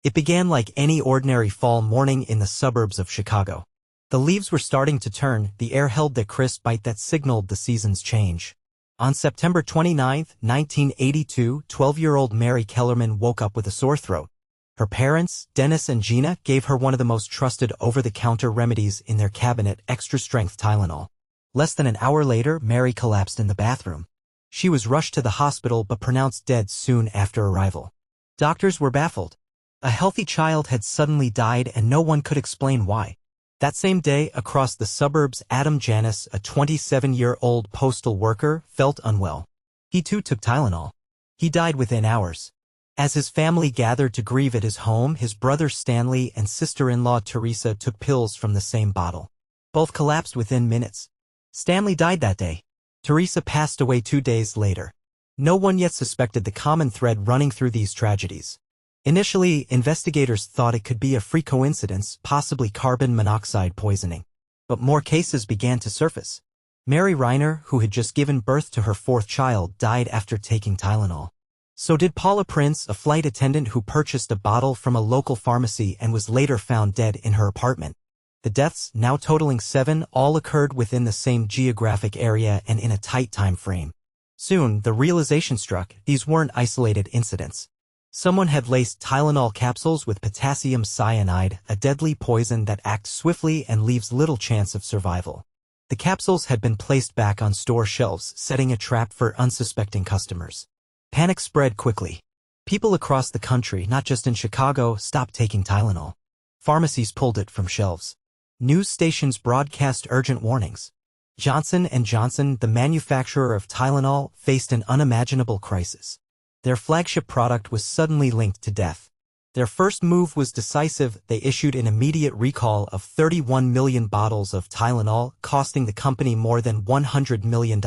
It began like any ordinary fall morning in the suburbs of Chicago. The leaves were starting to turn, the air held the crisp bite that signaled the season's change. On September 29, 1982, 12-year-old Mary Kellerman woke up with a sore throat. Her parents, Dennis and Gina, gave her one of the most trusted over-the-counter remedies in their cabinet, extra-strength Tylenol. Less than an hour later, Mary collapsed in the bathroom. She was rushed to the hospital but pronounced dead soon after arrival. Doctors were baffled. A healthy child had suddenly died and no one could explain why. That same day, across the suburbs, Adam Janis, a 27-year-old postal worker, felt unwell. He too took Tylenol. He died within hours. As his family gathered to grieve at his home, his brother Stanley and sister-in-law Teresa took pills from the same bottle. Both collapsed within minutes. Stanley died that day. Teresa passed away 2 days later. No one yet suspected the common thread running through these tragedies. Initially, investigators thought it could be a freak coincidence, possibly carbon monoxide poisoning. But more cases began to surface. Mary Reiner, who had just given birth to her 4th child, died after taking Tylenol. So did Paula Prince, a flight attendant who purchased a bottle from a local pharmacy and was later found dead in her apartment. The deaths, now totaling 7, all occurred within the same geographic area and in a tight time frame. Soon, the realization struck, these weren't isolated incidents. Someone had laced Tylenol capsules with potassium cyanide, a deadly poison that acts swiftly and leaves little chance of survival. The capsules had been placed back on store shelves, setting a trap for unsuspecting customers. Panic spread quickly. People across the country, not just in Chicago, stopped taking Tylenol. Pharmacies pulled it from shelves. News stations broadcast urgent warnings. Johnson & Johnson, the manufacturer of Tylenol, faced an unimaginable crisis. Their flagship product was suddenly linked to death. Their first move was decisive. They issued an immediate recall of 31 million bottles of Tylenol, costing the company more than $100 million.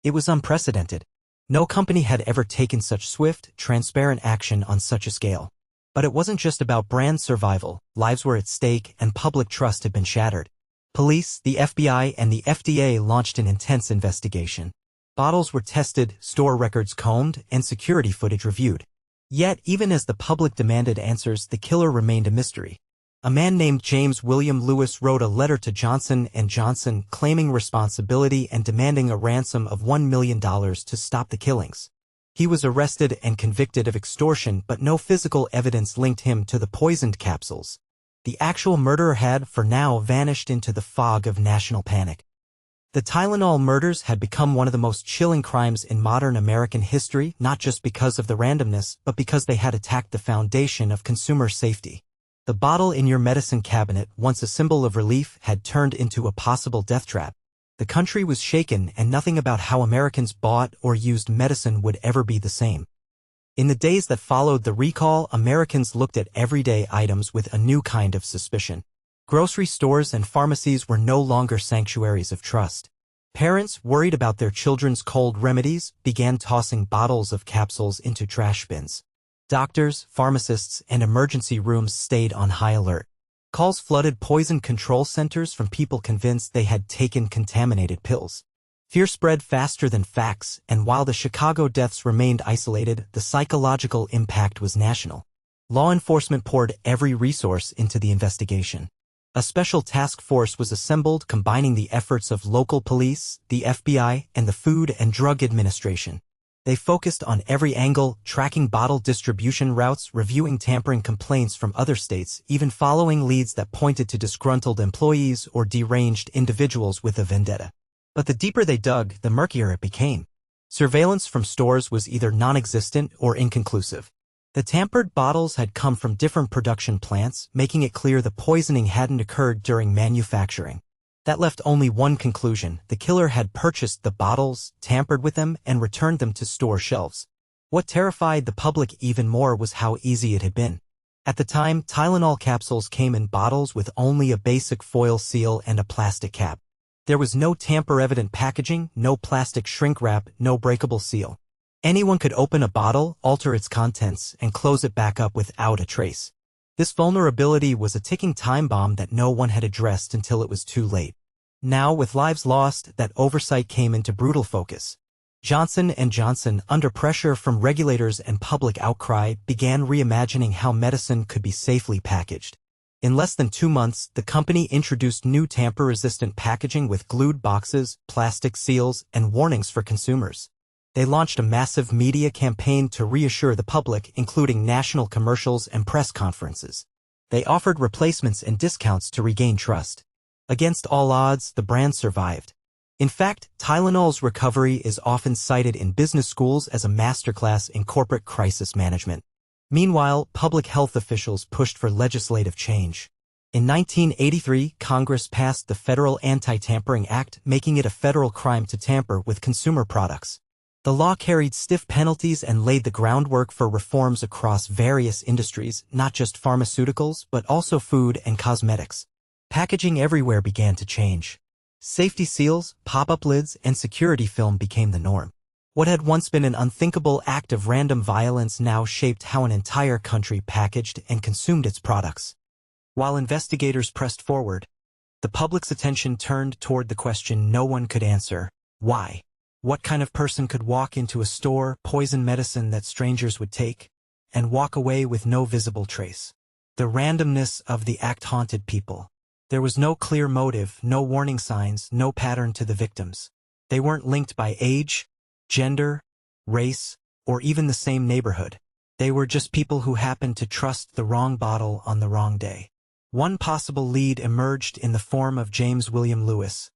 It was unprecedented. No company had ever taken such swift, transparent action on such a scale. But it wasn't just about brand survival. Lives were at stake and public trust had been shattered. Police, the FBI, and the FDA launched an intense investigation. Bottles were tested, store records combed, and security footage reviewed. Yet, even as the public demanded answers, the killer remained a mystery. A man named James William Lewis wrote a letter to Johnson & Johnson claiming responsibility and demanding a ransom of $1 million to stop the killings. He was arrested and convicted of extortion, but no physical evidence linked him to the poisoned capsules. The actual murderer had, for now, vanished into the fog of national panic. The Tylenol murders had become one of the most chilling crimes in modern American history, not just because of the randomness, but because they had attacked the foundation of consumer safety. The bottle in your medicine cabinet, once a symbol of relief, had turned into a possible death trap. The country was shaken, and nothing about how Americans bought or used medicine would ever be the same. In the days that followed the recall, Americans looked at everyday items with a new kind of suspicion. Grocery stores and pharmacies were no longer sanctuaries of trust. Parents, worried about their children's cold remedies, began tossing bottles of capsules into trash bins. Doctors, pharmacists, and emergency rooms stayed on high alert. Calls flooded poison control centers from people convinced they had taken contaminated pills. Fear spread faster than facts, and while the Chicago deaths remained isolated, the psychological impact was national. Law enforcement poured every resource into the investigation. A special task force was assembled combining the efforts of local police, the FBI, and the Food and Drug Administration. They focused on every angle, tracking bottle distribution routes, reviewing tampering complaints from other states, even following leads that pointed to disgruntled employees or deranged individuals with a vendetta. But the deeper they dug, the murkier it became. Surveillance from stores was either non-existent or inconclusive. The tampered bottles had come from different production plants, making it clear the poisoning hadn't occurred during manufacturing. That left only one conclusion: the killer had purchased the bottles, tampered with them, and returned them to store shelves. What terrified the public even more was how easy it had been. At the time, Tylenol capsules came in bottles with only a basic foil seal and a plastic cap. There was no tamper-evident packaging, no plastic shrink wrap, no breakable seal. Anyone could open a bottle, alter its contents, and close it back up without a trace. This vulnerability was a ticking time bomb that no one had addressed until it was too late. Now, with lives lost, that oversight came into brutal focus. Johnson & Johnson, under pressure from regulators and public outcry, began reimagining how medicine could be safely packaged. In less than 2 months, the company introduced new tamper-resistant packaging with glued boxes, plastic seals, and warnings for consumers. They launched a massive media campaign to reassure the public, including national commercials and press conferences. They offered replacements and discounts to regain trust. Against all odds, the brand survived. In fact, Tylenol's recovery is often cited in business schools as a masterclass in corporate crisis management. Meanwhile, public health officials pushed for legislative change. In 1983, Congress passed the Federal Anti-Tampering Act, making it a federal crime to tamper with consumer products. The law carried stiff penalties and laid the groundwork for reforms across various industries, not just pharmaceuticals, but also food and cosmetics. Packaging everywhere began to change. Safety seals, pop-up lids, and security film became the norm. What had once been an unthinkable act of random violence now shaped how an entire country packaged and consumed its products. While investigators pressed forward, the public's attention turned toward the question no one could answer: why? What kind of person could walk into a store, poison medicine that strangers would take, and walk away with no visible trace? The randomness of the act haunted people. There was no clear motive, no warning signs, no pattern to the victims. They weren't linked by age, gender, race, or even the same neighborhood. They were just people who happened to trust the wrong bottle on the wrong day. One possible lead emerged in the form of James William Lewis,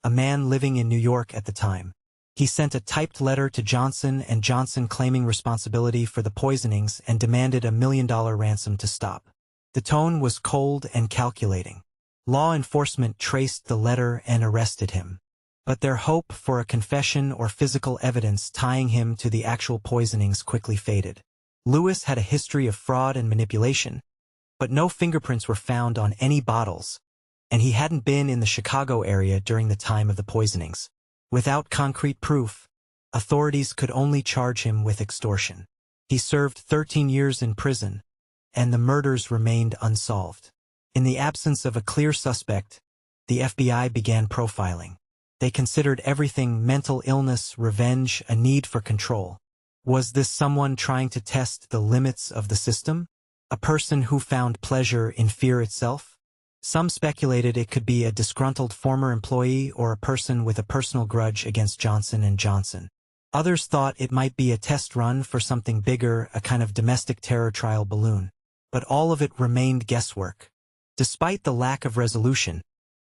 a man living in New York at the time. He sent a typed letter to Johnson & Johnson claiming responsibility for the poisonings and demanded a $1 million ransom to stop. The tone was cold and calculating. Law enforcement traced the letter and arrested him. But their hope for a confession or physical evidence tying him to the actual poisonings quickly faded. Lewis had a history of fraud and manipulation, but no fingerprints were found on any bottles, and he hadn't been in the Chicago area during the time of the poisonings. Without concrete proof, authorities could only charge him with extortion. He served 13 years in prison, and the murders remained unsolved. In the absence of a clear suspect, the FBI began profiling. They considered everything: mental illness, revenge, a need for control. Was this someone trying to test the limits of the system? A person who found pleasure in fear itself? Some speculated it could be a disgruntled former employee or a person with a personal grudge against Johnson & Johnson. Others thought it might be a test run for something bigger, a kind of domestic terror trial balloon. But all of it remained guesswork. Despite the lack of resolution,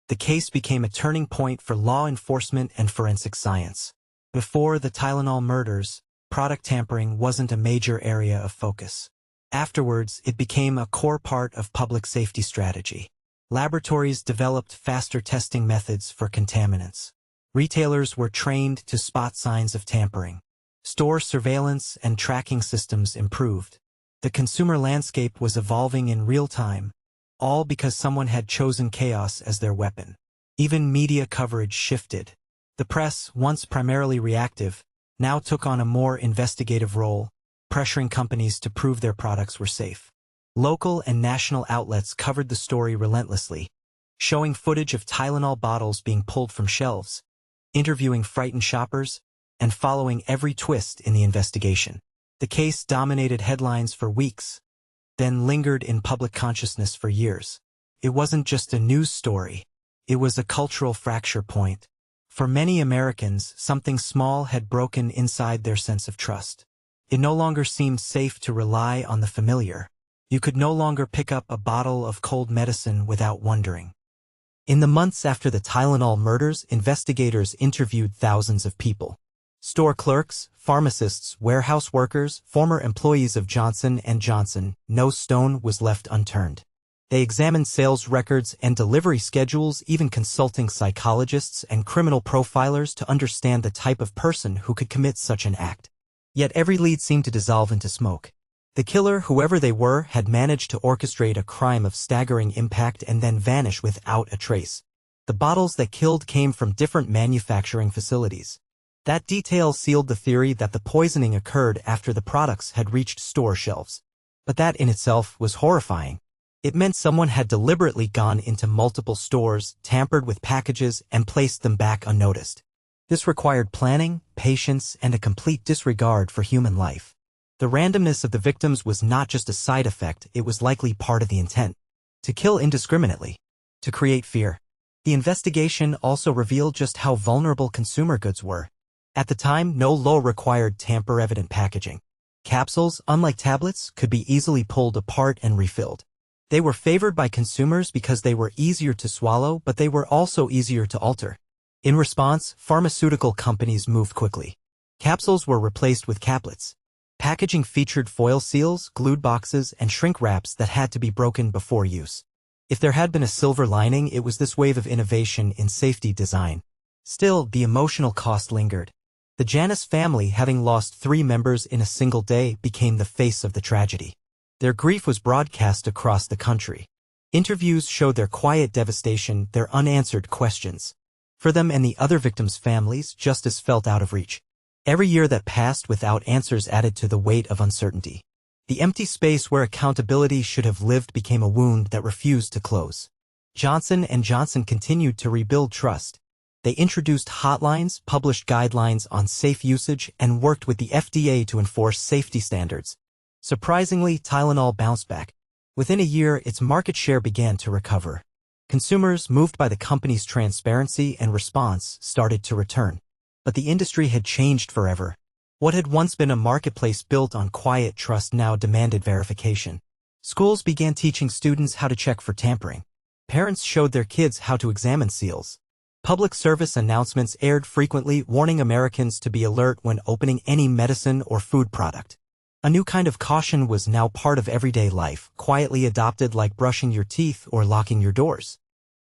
the case became a turning point for law enforcement and forensic science. Before the Tylenol murders, product tampering wasn't a major area of focus. Afterwards, it became a core part of public safety strategy. Laboratories developed faster testing methods for contaminants. Retailers were trained to spot signs of tampering. Store surveillance and tracking systems improved. The consumer landscape was evolving in real time, all because someone had chosen chaos as their weapon. Even media coverage shifted. The press, once primarily reactive, now took on a more investigative role, pressuring companies to prove their products were safe. Local and national outlets covered the story relentlessly, showing footage of Tylenol bottles being pulled from shelves, interviewing frightened shoppers, and following every twist in the investigation. The case dominated headlines for weeks, then lingered in public consciousness for years. It wasn't just a news story. It was a cultural fracture point. For many Americans, something small had broken inside their sense of trust. It no longer seemed safe to rely on the familiar. You could no longer pick up a bottle of cold medicine without wondering. In the months after the Tylenol murders, investigators interviewed thousands of people. Store clerks, pharmacists, warehouse workers, former employees of Johnson & Johnson. No stone was left unturned. They examined sales records and delivery schedules, even consulting psychologists and criminal profilers to understand the type of person who could commit such an act. Yet every lead seemed to dissolve into smoke. The killer, whoever they were, had managed to orchestrate a crime of staggering impact and then vanish without a trace. The bottles that killed came from different manufacturing facilities. That detail sealed the theory that the poisoning occurred after the products had reached store shelves. But that in itself was horrifying. It meant someone had deliberately gone into multiple stores, tampered with packages, and placed them back unnoticed. This required planning, patience, and a complete disregard for human life. The randomness of the victims was not just a side effect, it was likely part of the intent. To kill indiscriminately. To create fear. The investigation also revealed just how vulnerable consumer goods were. At the time, no law required tamper-evident packaging. Capsules, unlike tablets, could be easily pulled apart and refilled. They were favored by consumers because they were easier to swallow, but they were also easier to alter. In response, pharmaceutical companies moved quickly. Capsules were replaced with caplets. Packaging featured foil seals, glued boxes, and shrink wraps that had to be broken before use. If there had been a silver lining, it was this wave of innovation in safety design. Still, the emotional cost lingered. The Janus family, having lost 3 members in a single day, became the face of the tragedy. Their grief was broadcast across the country. Interviews showed their quiet devastation, their unanswered questions. For them and the other victims' families, justice felt out of reach. Every year that passed without answers added to the weight of uncertainty. The empty space where accountability should have lived became a wound that refused to close. Johnson & Johnson continued to rebuild trust. They introduced hotlines, published guidelines on safe usage, and worked with the FDA to enforce safety standards. Surprisingly, Tylenol bounced back. Within a year, its market share began to recover. Consumers, moved by the company's transparency and response, started to return. But the industry had changed forever. What had once been a marketplace built on quiet trust now demanded verification. Schools began teaching students how to check for tampering. Parents showed their kids how to examine seals. Public service announcements aired frequently, warning Americans to be alert when opening any medicine or food product. A new kind of caution was now part of everyday life, quietly adopted like brushing your teeth or locking your doors.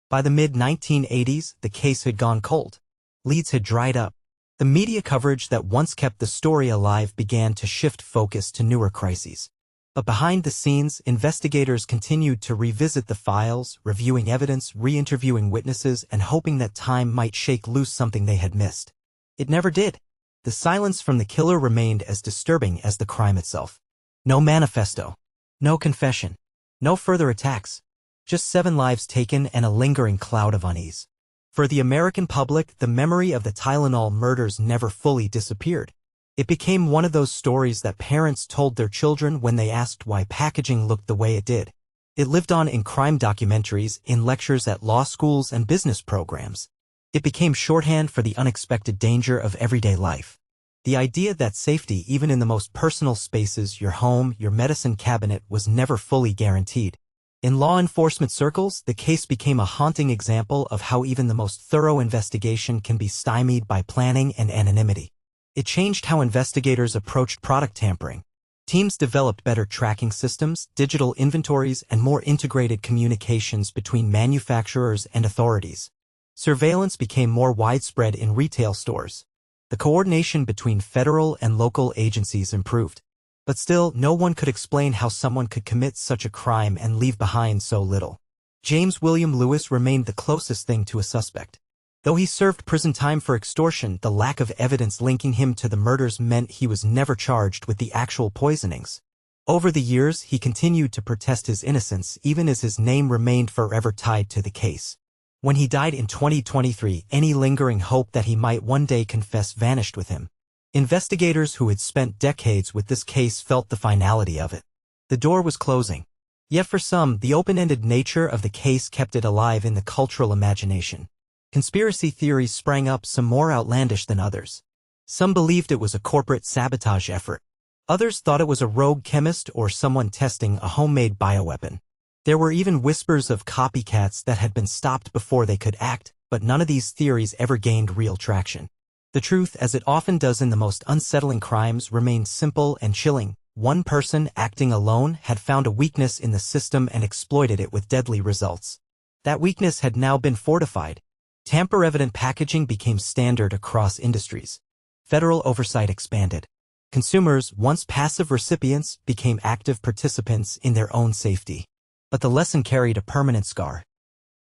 By the mid-1980s, the case had gone cold. Leads had dried up. The media coverage that once kept the story alive began to shift focus to newer crises. But behind the scenes, investigators continued to revisit the files, reviewing evidence, re-interviewing witnesses, and hoping that time might shake loose something they had missed. It never did. The silence from the killer remained as disturbing as the crime itself. No manifesto. No confession. No further attacks. Just 7 lives taken and a lingering cloud of unease. For the American public, the memory of the Tylenol murders never fully disappeared. It became one of those stories that parents told their children when they asked why packaging looked the way it did. It lived on in crime documentaries, in lectures at law schools and business programs. It became shorthand for the unexpected danger of everyday life. The idea that safety, even in the most personal spaces, your home, your medicine cabinet, was never fully guaranteed. In law enforcement circles, the case became a haunting example of how even the most thorough investigation can be stymied by planning and anonymity. It changed how investigators approached product tampering. Teams developed better tracking systems, digital inventories, and more integrated communications between manufacturers and authorities. Surveillance became more widespread in retail stores. The coordination between federal and local agencies improved. But still, no one could explain how someone could commit such a crime and leave behind so little. James William Lewis remained the closest thing to a suspect. Though he served prison time for extortion, the lack of evidence linking him to the murders meant he was never charged with the actual poisonings. Over the years, he continued to protest his innocence even as his name remained forever tied to the case. When he died in 2023, any lingering hope that he might one day confess vanished with him. Investigators who had spent decades with this case felt the finality of it. The door was closing. Yet for some, the open-ended nature of the case kept it alive in the cultural imagination. Conspiracy theories sprang up, some more outlandish than others. Some believed it was a corporate sabotage effort. Others thought it was a rogue chemist or someone testing a homemade bioweapon. There were even whispers of copycats that had been stopped before they could act, but none of these theories ever gained real traction. The truth, as it often does in the most unsettling crimes, remained simple and chilling. One person, acting alone, had found a weakness in the system and exploited it with deadly results. That weakness had now been fortified. Tamper-evident packaging became standard across industries. Federal oversight expanded. Consumers, once passive recipients, became active participants in their own safety. But the lesson carried a permanent scar.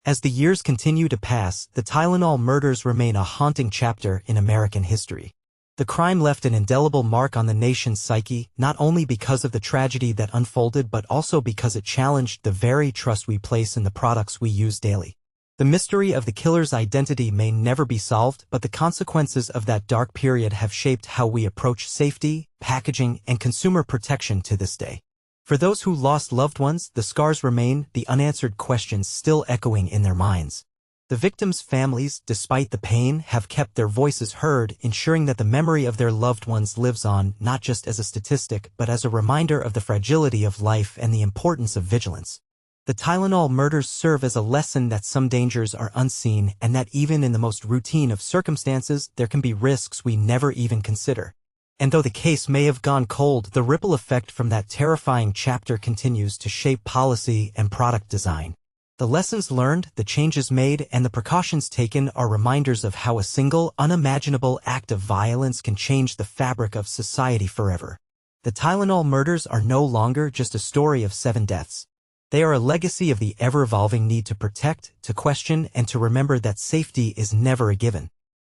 As the years continue to pass, the Tylenol murders remain a haunting chapter in American history. The crime left an indelible mark on the nation's psyche, not only because of the tragedy that unfolded but also because it challenged the very trust we place in the products we use daily. The mystery of the killer's identity may never be solved, but the consequences of that dark period have shaped how we approach safety, packaging, and consumer protection to this day. For those who lost loved ones, the scars remain, the unanswered questions still echoing in their minds. The victims' families, despite the pain, have kept their voices heard, ensuring that the memory of their loved ones lives on, not just as a statistic, but as a reminder of the fragility of life and the importance of vigilance. The Tylenol murders serve as a lesson that some dangers are unseen and that even in the most routine of circumstances, there can be risks we never even consider. And though the case may have gone cold, the ripple effect from that terrifying chapter continues to shape policy and product design. The lessons learned, the changes made, and the precautions taken are reminders of how a single, unimaginable act of violence can change the fabric of society forever. The Tylenol murders are no longer just a story of 7 deaths. They are a legacy of the ever-evolving need to protect, to question, and to remember that safety is never a given.